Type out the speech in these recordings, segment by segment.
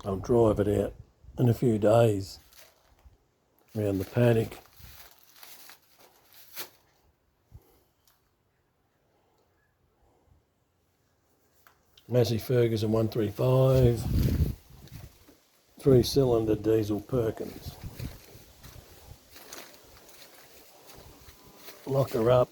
I'll drive it out in a few days around the paddock. Massey Ferguson 135, 3-cylinder diesel Perkins. Lock her up.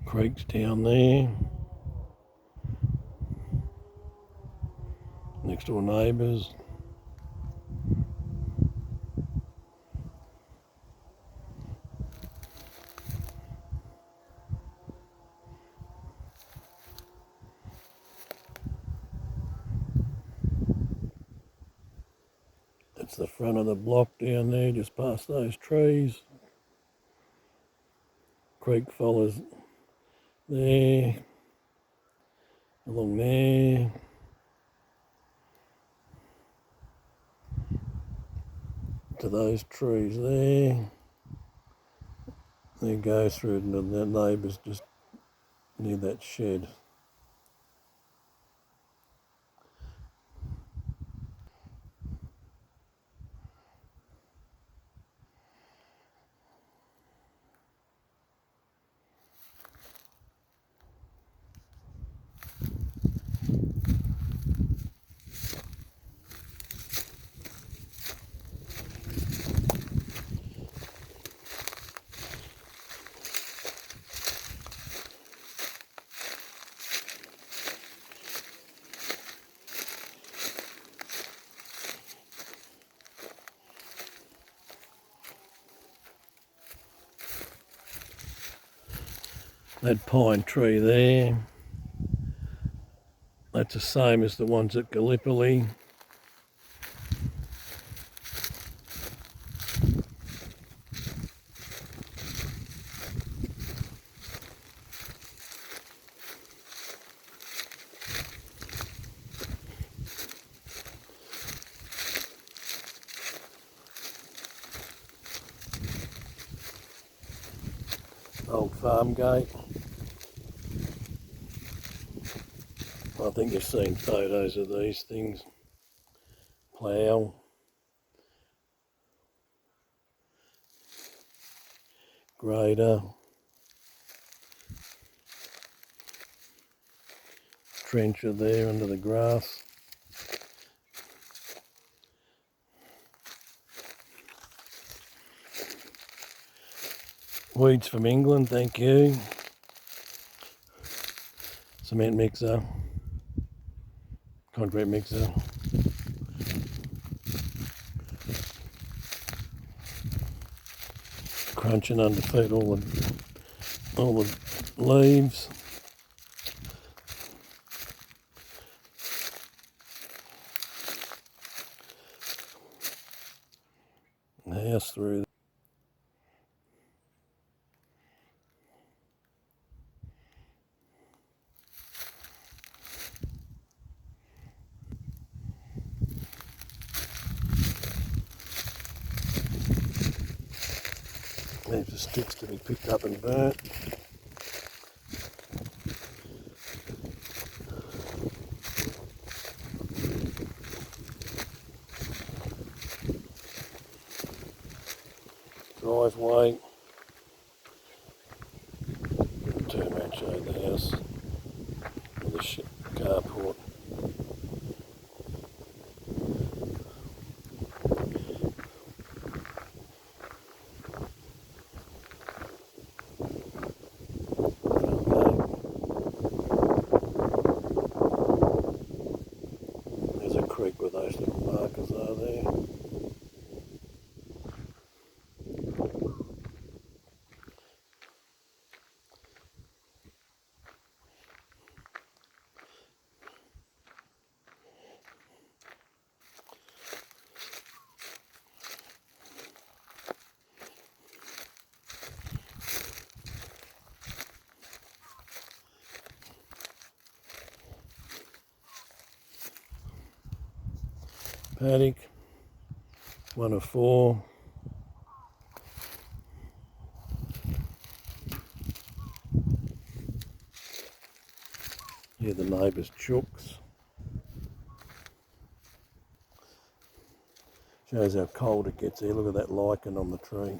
Creek's down there. Next door neighbours. That's the front of the block down there, just past those trees. Creek follows there, along there. To those trees there. Then goes through to the neighbours just near that shed. That pine tree there, that's the same as the ones at Gallipoli. Old farm gate. I think you've seen photos of these things. Plough. Grader. Trencher there under the grass. Weeds from England, thank you. Cement mixer. Concrete mixer. Crunching underfoot all the leaves. The house through. Leaves the sticks to be picked up and burnt. driveway. Too much out the house with a carport. There's a creek where those little markers are there. Paddock, 1 of 4. Here the neighbour's chooks. Shows how cold it gets here. Look at that lichen on the tree.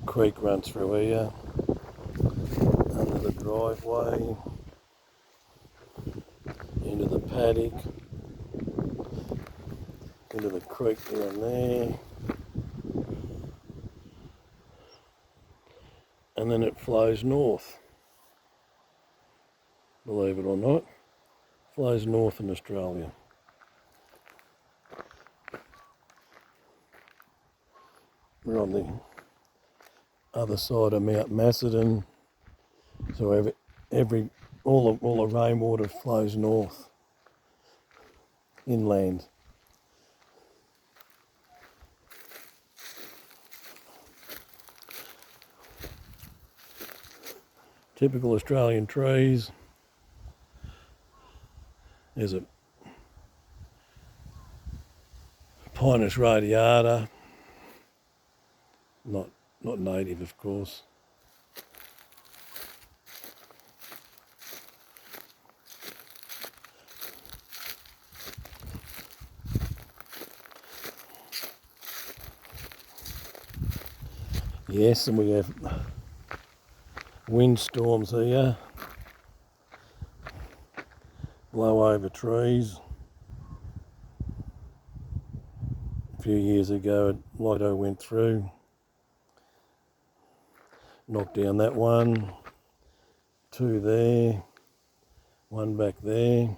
Creek runs through here, under the driveway, into the paddock, into the creek down there, and then it flows north. Believe it or not, flows north in Australia. We're on the other side of Mount Macedon, so all the rainwater flows north, inland. Typical Australian trees. There's a Pinus radiata, not native of course. Yes, and we have windstorms here, blow over trees. A few years ago, Lido went through, knocked down that one, 2 there, 1 back there.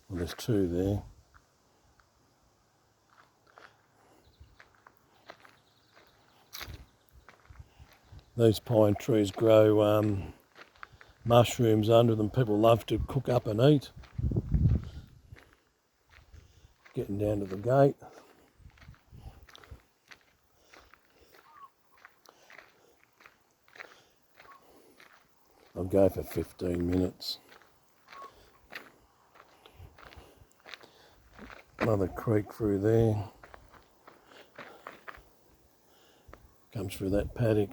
Well, there's 2 there. These pine trees grow mushrooms under them. People love to cook up and eat. Getting down to the gate. I'll go for 15 minutes. Another creek through there. Comes through that paddock.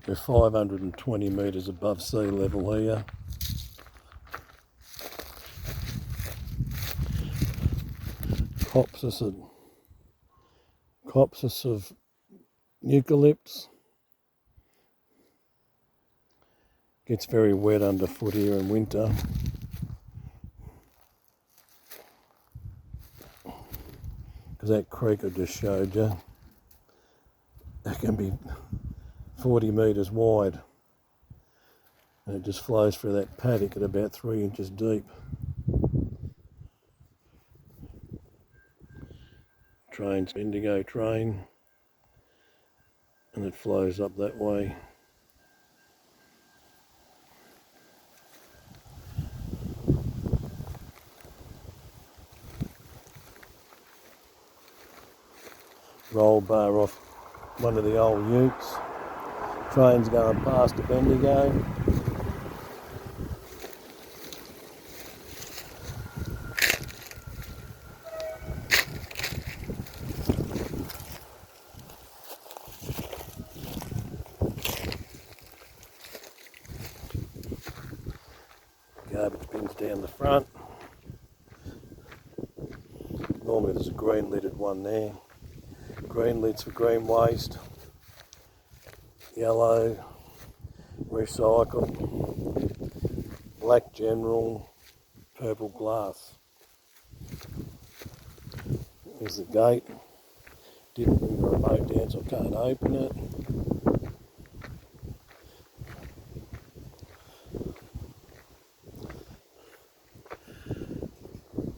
We're 520 metres above sea level here. Copses of eucalypts. Gets very wet underfoot here in winter. Because that creek I just showed you, that can be 40 metres wide, and it just flows through that paddock at about 3 inches deep. Train's Indigo train, and it flows up that way. roll bar off one of the old utes. Train's going past a Bendigo. Garbage bins down the front. Normally there's a green lidded one there. Green lids for green waste. Yellow, recycle. Black general, purple glass. There's the gate. Didn't bring the remote down so I can't open it.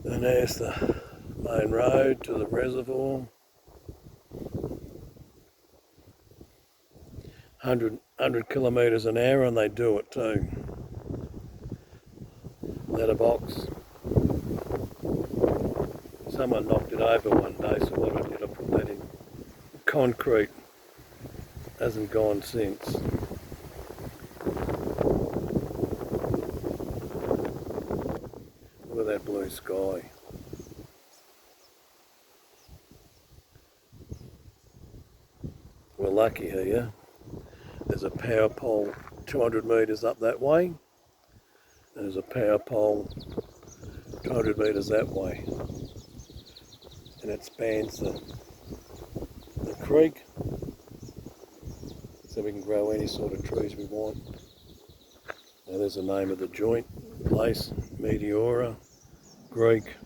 And there's the main road to the reservoir. 100 kilometres an hour, and they do it too. Letterbox. Someone knocked it over one day, so what I did, I put that in concrete. Hasn't gone since. Look at that blue sky. We're lucky here. There's a power pole 200 metres up that way, and there's a power pole 200 metres that way, and it spans the creek, so we can grow any sort of trees we want. Now there's the name of the joint place, Meteora, Greek.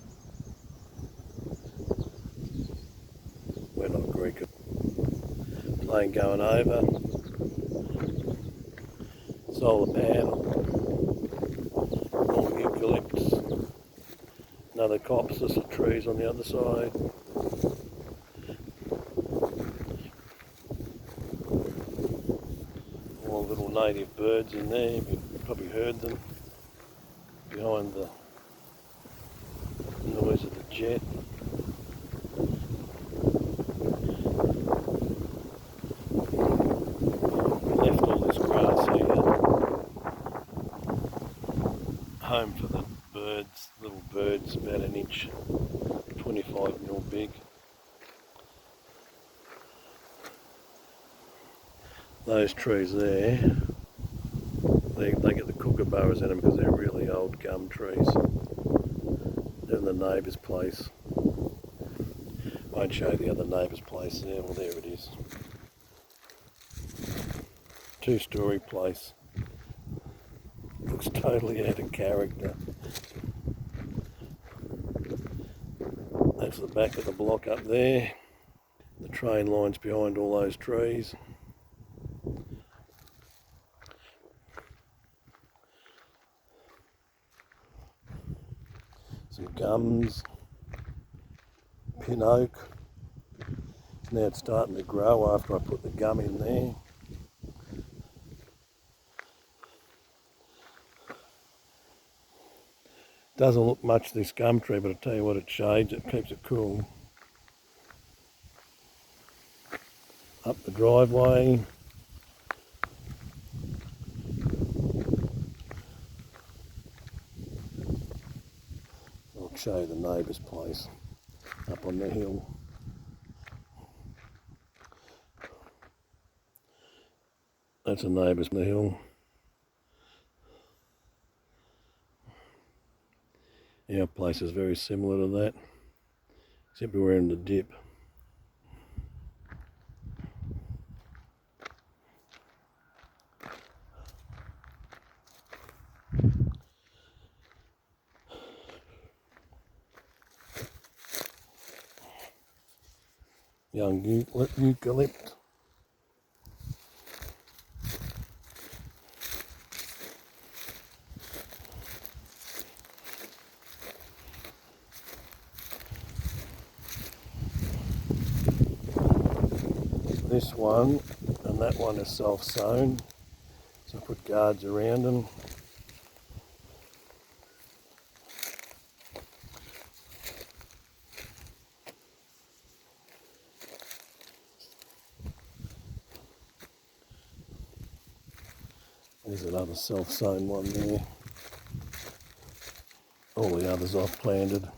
We're not Greek. Plane going over. Solar panel, more eucalyptus, another copsis of trees on the other side. All little native birds in there, you've probably heard them behind the noise of the jet. Left all this grass here. Home for the birds, little birds about an inch, 25mm big. Those trees there, they get the kookaburras in them because they're really old gum trees. They're in the neighbour's place. Won't show the other neighbour's place there. Well, there it is. 2-story place. Looks totally out of character. That's the back of the block up there. The train line's behind all those trees. Some gums, pin oak. Now it's starting to grow after I put the gum in there. Doesn't look much, this gum tree, but I tell you what, it shades, it keeps it cool. Up the driveway. I'll show you the neighbour's place up on the hill. That's a neighbour's on the hill. Our place is very similar to that, except we're in the dip. Young eucalypt. This one and that one is self-sown, so I put guards around them. There's another self-sown one there. All the others I've planted.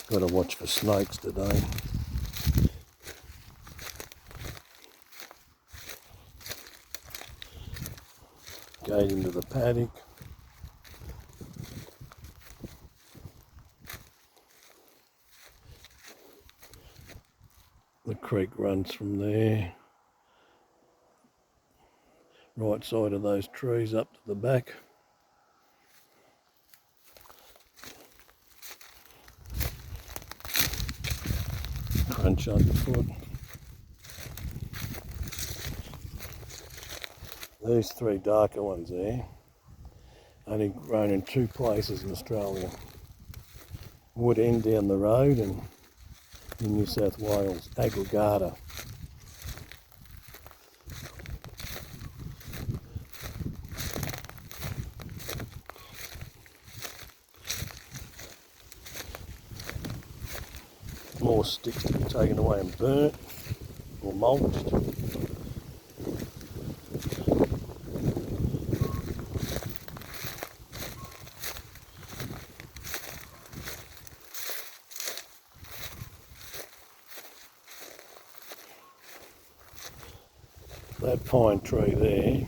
Got to watch for snakes today. Gate into the paddock. The creek runs from there. Right side of those trees up to the back. Crunch underfoot. These three darker ones there, only grown in two places in Australia. Wood End down the road and in New South Wales, aggregata. More sticks to be taken away and burnt or mulched. That pine tree there,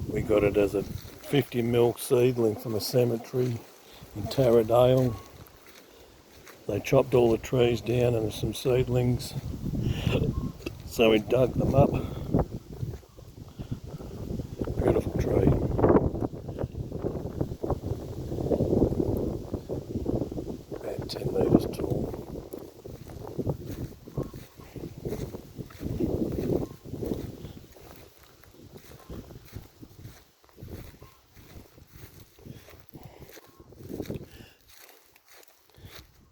we got it as a 50mm seedling from a cemetery in Taradale. They chopped all the trees down and some seedlings, so we dug them up. Beautiful tree. About 10 metres tall.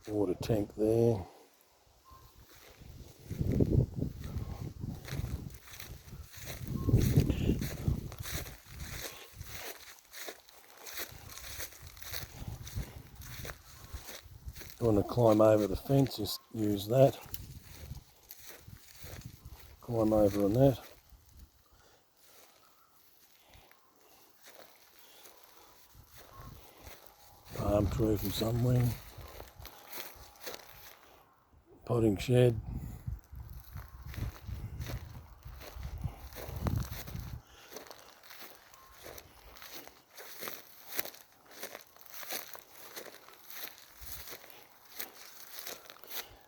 Water tank there. You want to climb over the fence, just use that. Climb over on that. Palm tree from somewhere. Potting shed.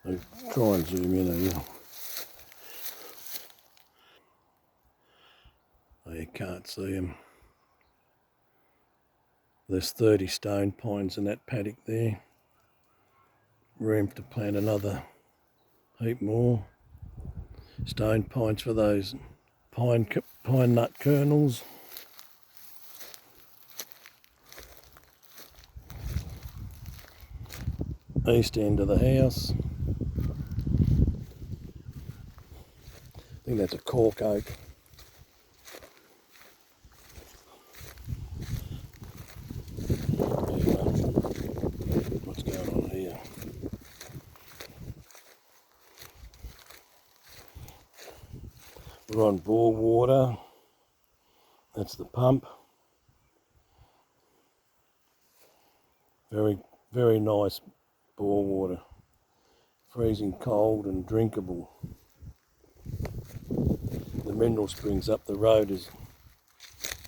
I try and zoom in here. Oh, you can't see them. There's 30 stone pines in that paddock there. Room to plant another heap more. Stone pines for those pine nut kernels. East end of the house. I think that's a cork oak. What's going on here? We're on bore water. That's the pump. Very, very nice bore water. Freezing cold and drinkable. The mineral springs up the road has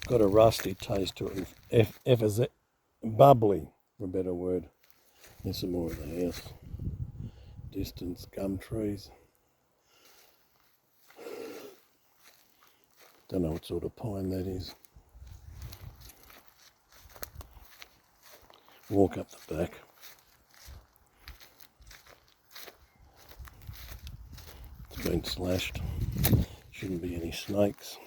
got a rusty taste to it. Effervescent, bubbly, for a better word. There's some more of the house. Distance, gum trees. Don't know what sort of pine that is. Walk up the back. It's been slashed. Shouldn't be any snakes.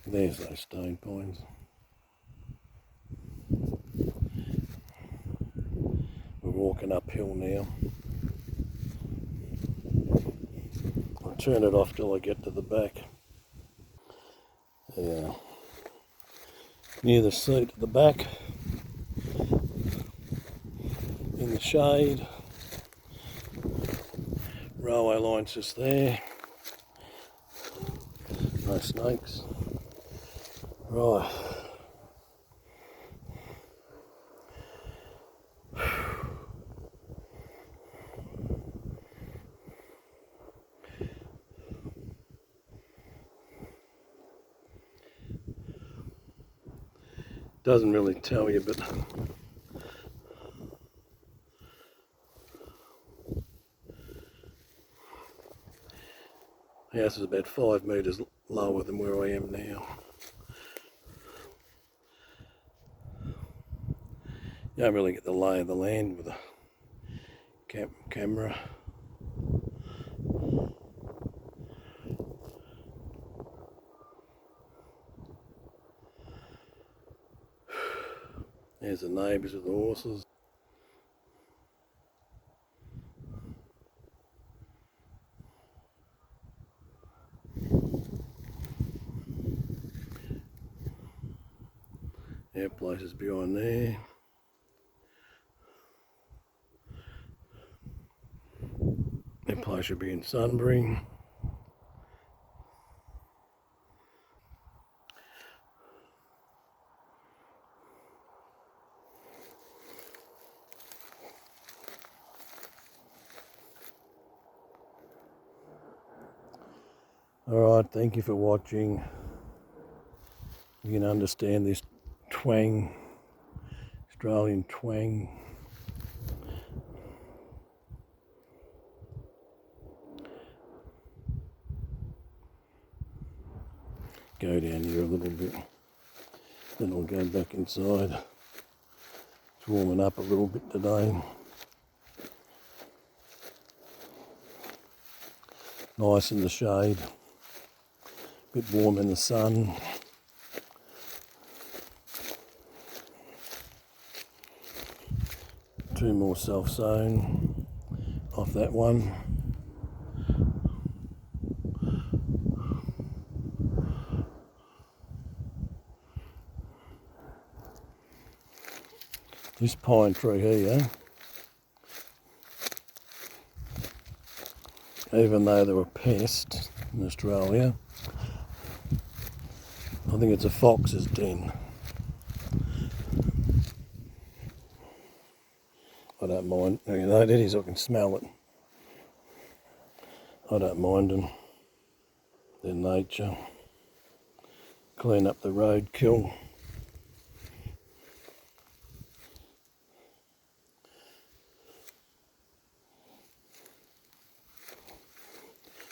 There's those stone pines. We're walking uphill now. I'll turn it off till I get to the back. Yeah. Near the seat at the back. In the shade. railway line's just there. No snakes. Right. Doesn't really tell you, but the house is about 5 metres lower than where I am now. You don't really get the lay of the land with a camera. There's the neighbours with the horses. Our place is behind there. That place should be in Sunbury. Alright, thank you for watching. You can understand this twang, Australian twang. Go down here a little bit, then I'll go back inside. It's warming up a little bit today. Nice in the shade, a bit warm in the sun. Two more self-sown off that one. This pine tree here, even though they're a pest in Australia, I think it's a fox's den. I don't mind. You know, that is, I can smell it. I don't mind them. They're nature. Clean up the roadkill.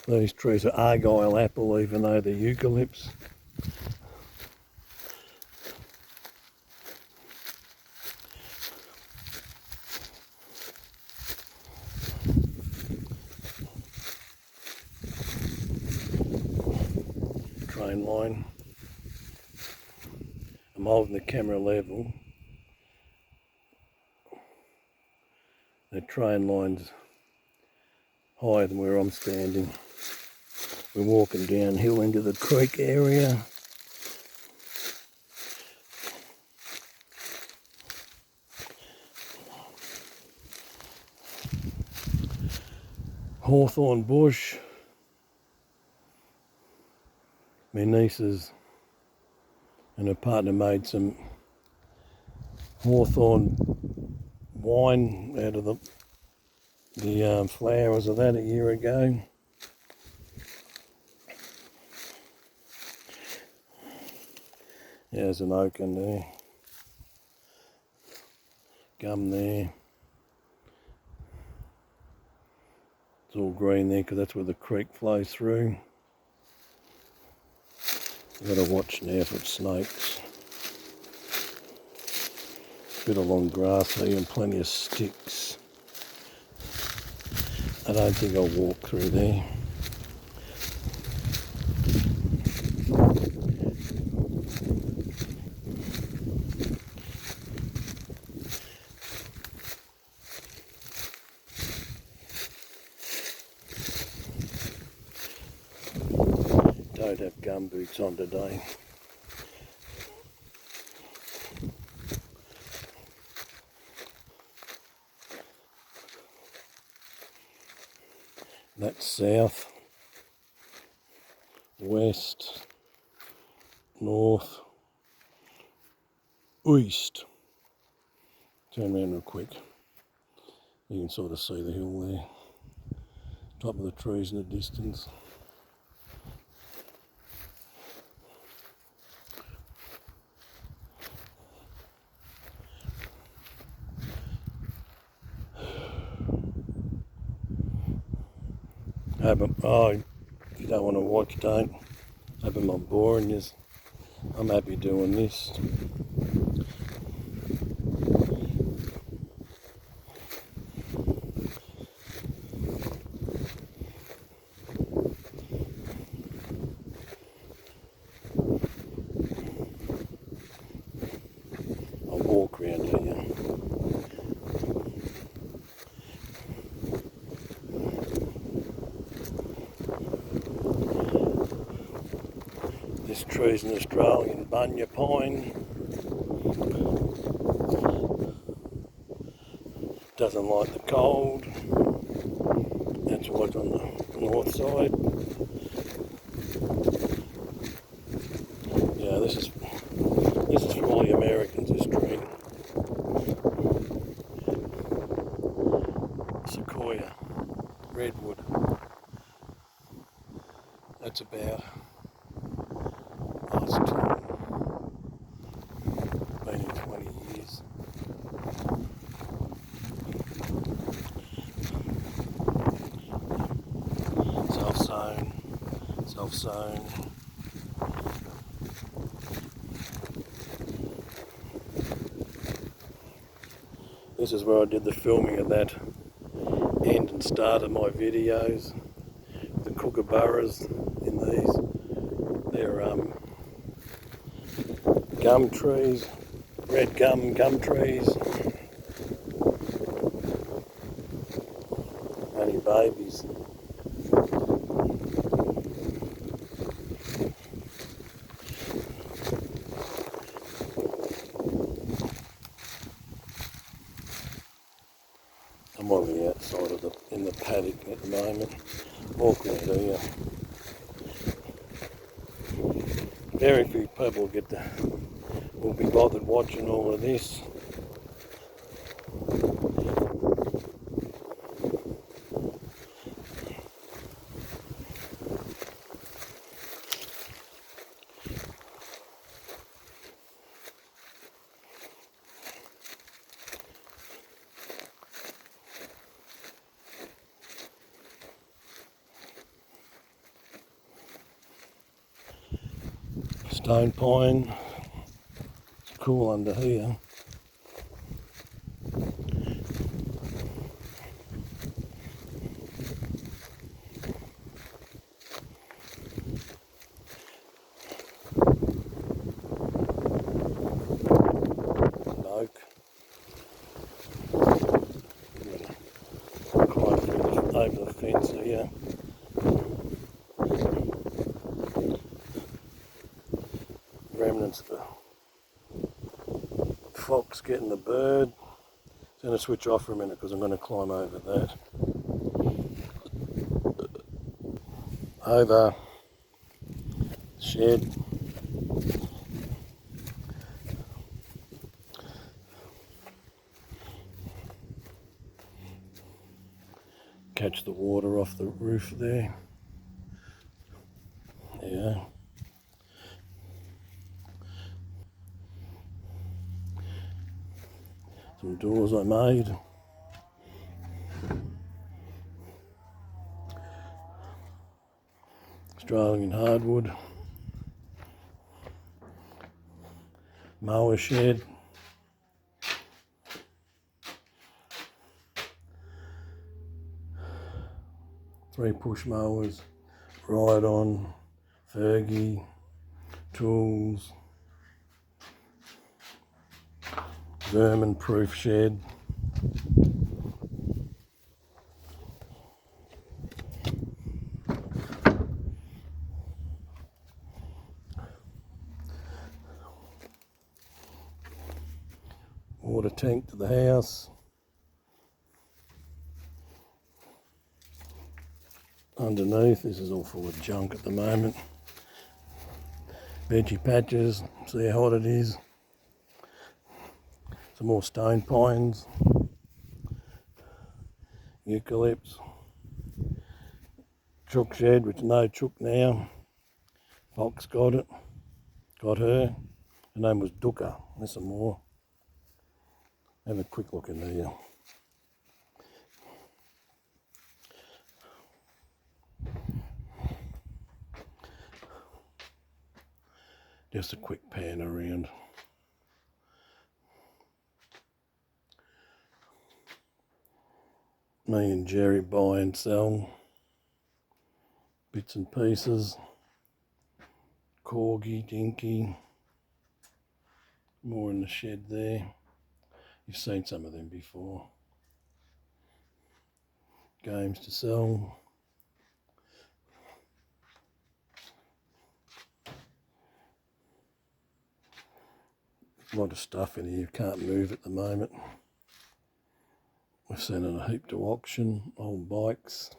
These trees are Argyle apple, even though they're eucalypts. Train line. I'm holding the camera level. The train line's higher than where I'm standing. We're walking downhill into the creek area. Hawthorn bush. My nieces and her partner made some hawthorn wine out of the flowers of that a year ago. There's an oak in there. Gum there. It's all green there because that's where the creek flows through. I've got to watch now for snakes. Bit of long grass here and plenty of sticks. I don't think I'll walk through there. Don't have gum boots on today. That's south, west, north, east. Turn around real quick. You can sort of see the hill there. Top of the trees in the distance. Oh, if you don't want to watch, don't. Hope I'm not boring you. I'm happy doing this. I'll walk around here. This tree's an Australian bunya pine. Doesn't like the cold. That's why it's on the north side. Yeah, this is for all the Americans, this tree. Sequoia, redwood. That's about, it's been in 20 years. Self-sown. This is where I did the filming of that end and start of my videos. The kookaburras in these. They're gum trees, red gum trees. Only babies. I'm on the outside of in the paddock at the moment. Walk around here. Very few people will be bothered watching all of this. Stone pine, it's cool under here. An oak. Climb through over the fence here. Remnants of a fox getting the bird. I'm going to switch off for a minute because I'm going to climb over that. Over shed. Catch the water off the roof there. Yeah. Some doors I made. Australian hardwood. Mower shed. Three push mowers. Ride on. Fergie. Tools. Vermin proof shed. Water tank to the house. underneath. This is all full of junk at the moment. Veggie patches, see how hot it is. Some more stone pines, eucalypts, chook shed, which no chook now. Fox got it, got her. Her name was Dukkha. There's some more. Have a quick look in there. Just a quick pan around. Me and Jerry buy and sell bits and pieces. Corgi, dinky. More in the shed there. You've seen some of them before. Games to sell. A lot of stuff in here you can't move at the moment. We've sent it a heap to auction. Old bikes.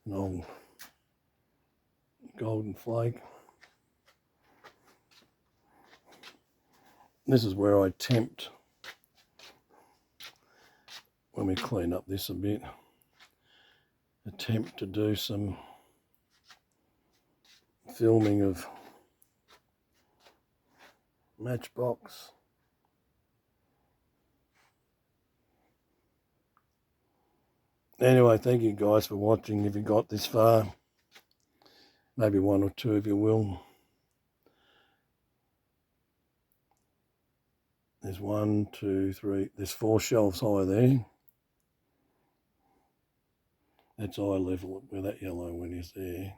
An old golden flake. This is where I attempt, when we clean up this a bit, attempt to do some filming of Matchbox. Anyway, thank you guys for watching. If you got this far, maybe one or two of you will. There's 1, 2, 3, there's 4 shelves high there. That's eye level where that yellow one is there.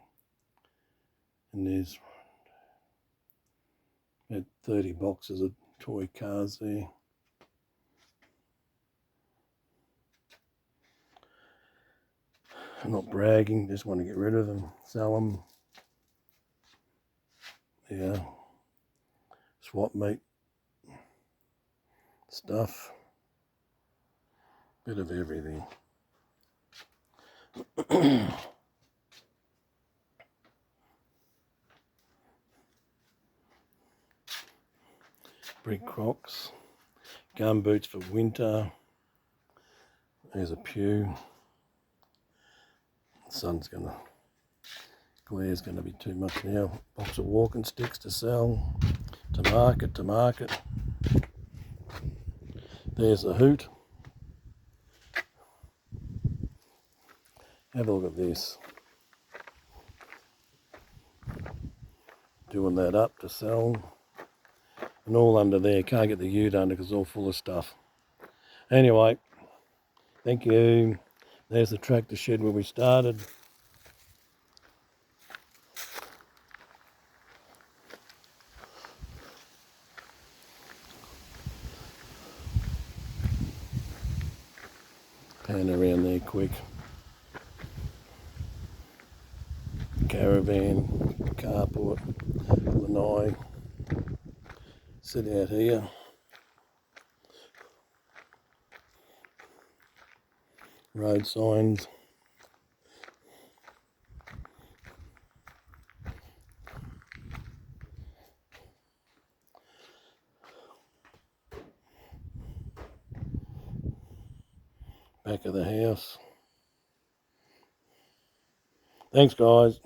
And there's about 30 boxes of toy cars there. I'm not bragging, just want to get rid of them, sell them. Yeah, swap meet stuff, bit of everything. Brick Crocs, gum boots for winter. There's a pew. The sun's glare's gonna be too much now. Box of walking sticks to sell, to market. There's a hoot. Have a look at this. Doing that up to sell. And all under there, can't get the ute under because it's all full of stuff. Anyway, thank you. There's the tractor shed where we started. Pan around there quick. Caravan, carport, lanai. Sit out here. Road signs. Back of the house. Thanks guys.